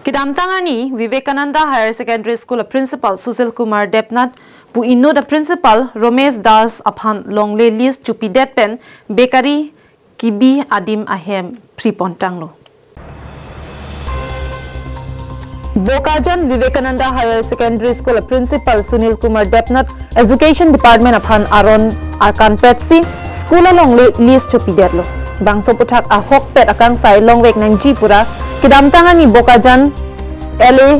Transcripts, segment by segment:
Kidamtangani Vivekananda Higher Secondary School Principal Sushil Kumar Debnath pu inno the principal Romesh Das upon longle lease chupidet pen bakery kibi adim ahem pripontanglo. Bokajan Vivekananda Higher Secondary School Principal Sunil Kumar Debnath Education Department upon Aron Arkan Petsi School longle lease chupidetlo. Bangso putak ahok pet akang sai longwek nang jipura kidamtangani Bokajan LA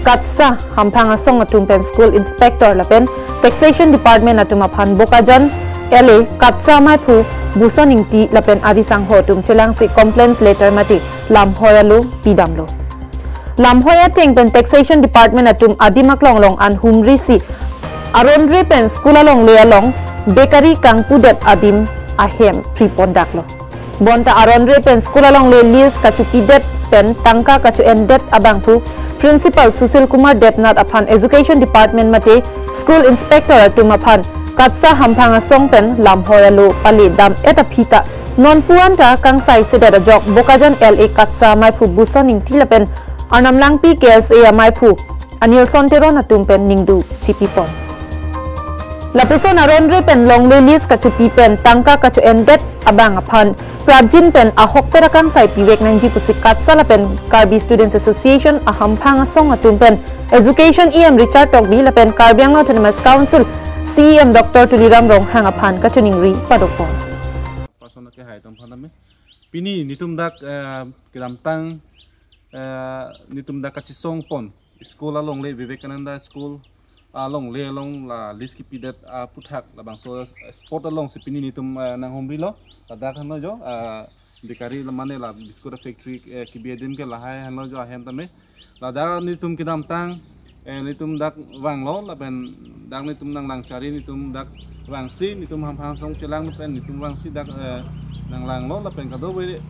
Katsa hampanga song atumpen school inspector lapen taxation department atumapan Bokajan LA Katsa maipu busoning ti lapen adisang hotum chelang si complaints letter mati lamhoyalu pidamlo lamhoya ting pen taxation department atum adimak longlong an humrisi aronre pen school along lealong bakery kang pudet adim ahem pripondaklo bonta aronre pen school along le lease kachupidet pen tangka kachu endet abangpu principal Sushil Kumar Debnath upon education department mate school inspector atumapan katsa hampanga song pen lamhoyalu pali dam eta phita non puanta kang sai sedada jok Bokajan LA katsa maipu busoning tilapen anam langpi KSA maipu anil sonteron atumpen ningdu chipipon Lapuson aronre pen longle lease kachupi pen tangka kachu endet abang apan prajin pen ahok perakang sai piwek nangji pusik katsa lapen Karbi Students Association ahampang asong atumpen education EM Richard Togbi lapen Karbiang Autonomous Council CEM Dr. Tuliram Rong hang apan kachuningri padokpon Pasona ke hai tom phaname pini nitum dak kiramtang nitum dak kachisong pon school along le Vivekananda School along le along la list ki pidet puthak la bangso sport along se pini nitum nang homri lo ada khano jo bikari la mane la biscuit factory ki biadim ke la hai hano jo ahem tame la da nitum kidam tang nitum dak wang lo la ben dak nitum nang lang chari nitum dak wang si nitum ham ham song chelang pen nitum wang si dak nang lang lo la pen ka do we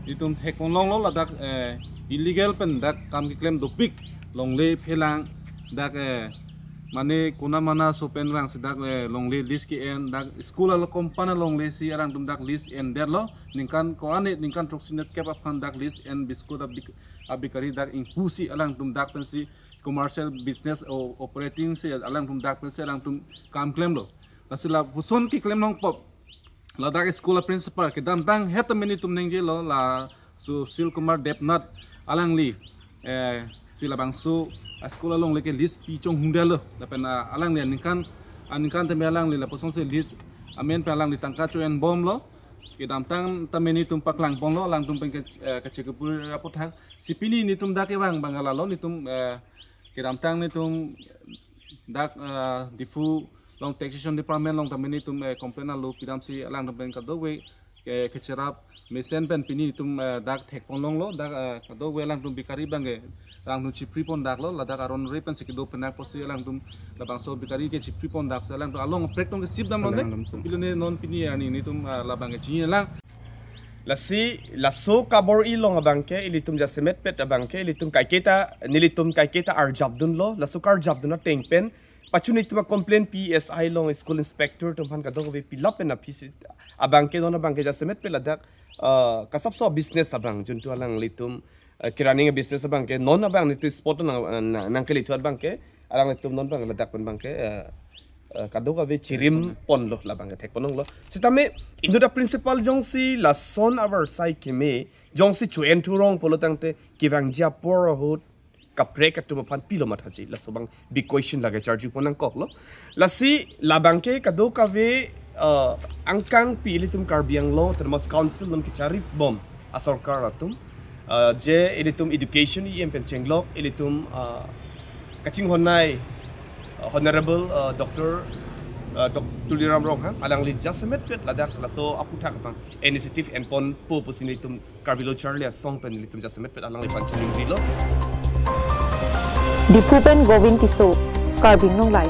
nitum thekon long lo la dak illegal pen dak kam ki claim do pik long le phelang dak mane kuna mana sopen rang sidak longle list ki en dak school al kompana longle si arang tum dak list en derlo ningkan ko ane ningkan troxinet cap up kan dak list en biscuit abikari dak inpusi alang tum dak pensi commercial business operating si alang tum dak pensi alang tum kam claim lo asila puson ki claim long pop la dak school principal ke dam tang het meni tum nengje lo la Sushil Kumar Debnath alang li sila bangsu school along leke list pi chong hundelo la pena alang le ningkan teme alang le la posong se list amen pe alang li tangka cho en bom lo ke dam tang tameni tum pak lang pong lo lang tum pen ke chekupur rapot hak sipini ni tum dak ewang bangala lo ni tum ke dam tang ni tum dak difu long taxation department long tameni tum complain lo pidam si alang tum pen ka do we ke cherap mesen pen pini tum dak thek pong long lo dak ka do we lang tum bikari bange lang tum chipri pon dak lo ladak aron repen se kido penak posi lang tum labang so bikari ke chipri pon dak se lang tum along prek tong ke sip dam londe pilone non pini ani ni tum labang ke jin lang lasi laso kabor ilong abangke ilitum jasemet pet abangke ilitum kaiketa nilitum kaiketa arjab dun lo laso kar jab dun teng pen pachuni tuma complain PSI long school inspector tum han ka dog ve pilap pen apisi abangke don abangke jasemet pe ladak kasap so business abang juntu alang litum kirani business abang ke non abang nitu sport nang keli tuan bang ke alang nitu non bang ladak pen bang ke kado ka ve chirim pon lo labang ke thek ponong lo sitame indoda principal jongsi la son our sai kime jongsi chuen turong polotang te kivang ja por hot kaprek atu mapan pilo mathaji la sobang big question lage charge ponang kok lo la si labang ke kado ka ve angkang pilitum karbiang lo termas council non kichari bom asorkar atum je ilitum education EM pencenglok ilitum kaching honai honorable Dr. Tuliram Rong alang li jasemet pet ladak laso aputhak pang initiative and pon po posinitum karbilo charlie song pen ilitum jasemet pet alang li panchuling bilo Dipupen Govin Tiso Karbing Nong Lai